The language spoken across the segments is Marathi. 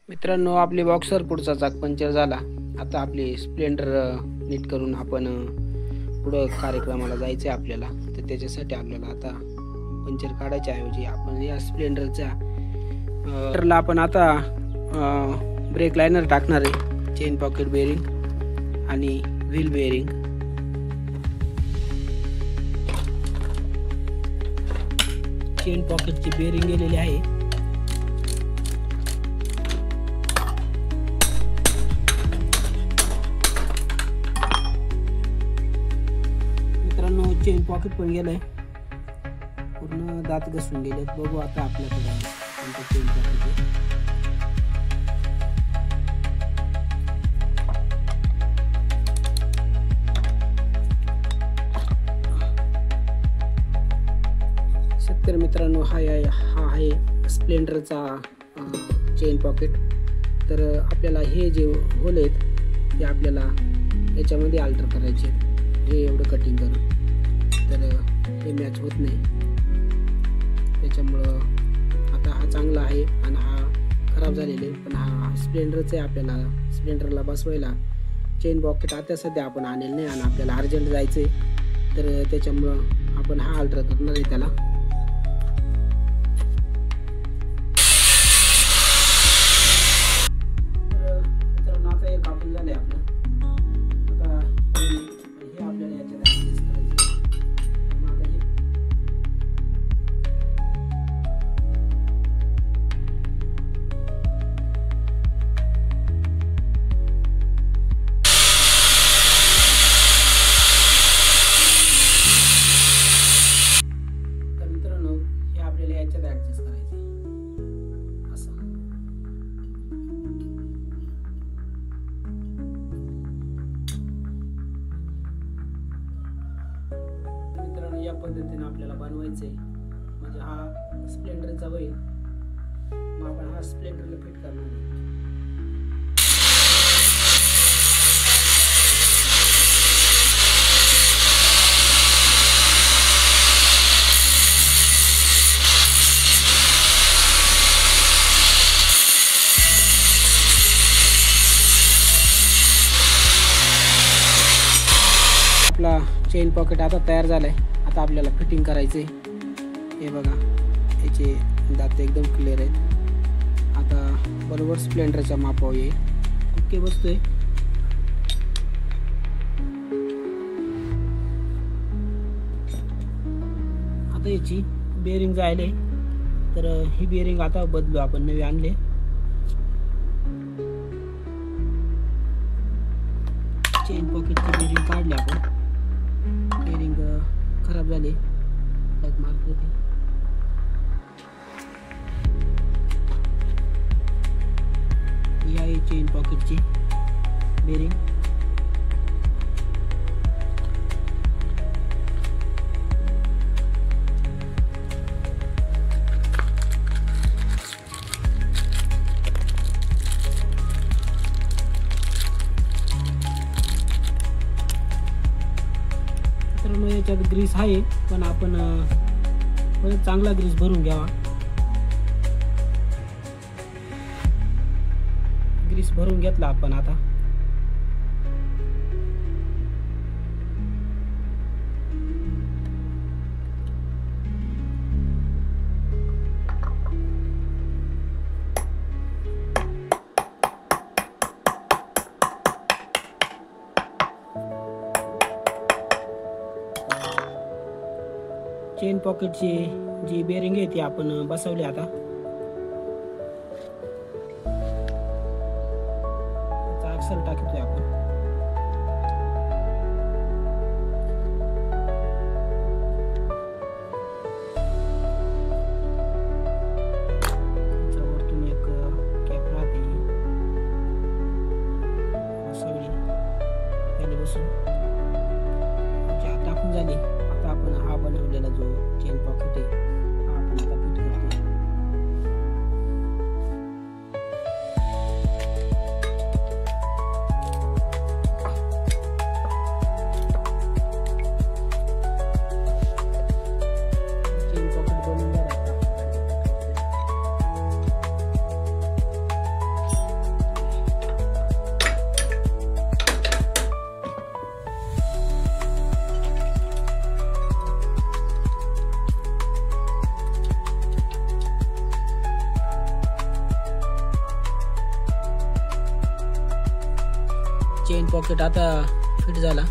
मित्रांनो, आपली बॉक्सर पुढचा चाक पंक्चर झाला. आता आपली स्प्लेंडर नीट करून आपण पुढं कार्यक्रमाला जायचं आहे आपल्याला. तर त्याच्यासाठी आपल्याला आता पंक्चर काढायच्या ऐवजी आपण या स्प्लेंडरच्या टरला आपण आता ब्रेक लायनर टाकणार आहे, चेन पॉकेट बेरिंग आणि व्हील बेरिंग. चेन पॉकेटची बेरिंग गेलेली आहे. मित्रांनो, चेन पॉकेट पण गेलंय, पूर्ण दात घसून गेले. बघू आता आपल्याकडे कोणतं चेन पॉकेट आहे. तर मित्रांनो, हा आहे स्प्लेंडरचा चेन पॉकेट. तर आपल्याला हे जे होल आहेत ते आपल्याला याच्यामध्ये अल्टर करायचे. हे एवढं कटिंग करून तर हे मॅच होत नाही, त्याच्यामुळं आता हा चांगला आहे आणि हा खराब झालेला आहे. पण हा स्प्लेंडरचा आहे. आपल्याला स्प्लेंडरला बसवायला चेन पॉकेट आता सध्या आपण आणलेलं नाही आणि आपल्याला अर्जंट जायचं आहे, तर त्याच्यामुळं आपण हा अल्टर करणार आहे त्याला. या पद्धतीने आपल्याला बनवायचं आहे, म्हणजे हा स्प्लेंडरचा होईल. मग आपण हा स्प्लेंडरला फिट करणार आहे. आपला चेन पॉकेट आता तयार झालाय. आता आपल्याला फिटिंग करायचे. हे बघा, याचे दात एकदम क्लिअर आहेत. आता बरोबर स्प्लेंडरच्या मापावर येईल. ओके बसतोय. आता याची बेरिंग जायले, तर ही बेरिंग आता बदलू. आपण नवी आणले. चेन पॉकेटची बेरिंग काढली आपण. बेरिंग खराब झाले, डग मारत होते. ही आहे चेन पॉकेटची बेरिंग. तर याच्यात ग्रीस आहे, पण आपण चांगला ग्रीस भरून घ्यावा. ग्रीस भरून घेतला आपण. आता चेन पॉकेटची जी बेरिंग आहे ती आपण बसवली. आता अक्सल टाकतोय आपण. वरतून एक कॅप राहते, बसवली. त्याने बसून टाकून झाली. आता आपण हा बनवलेला जो चेन पॉकेट आहे हा आपण आता फिट करतो. मेन पॉकेट आता फिट झाला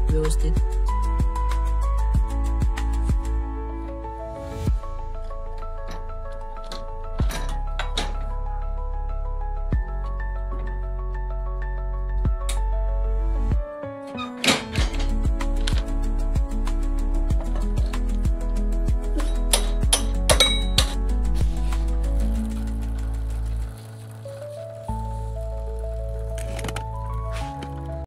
व्यवस्थित.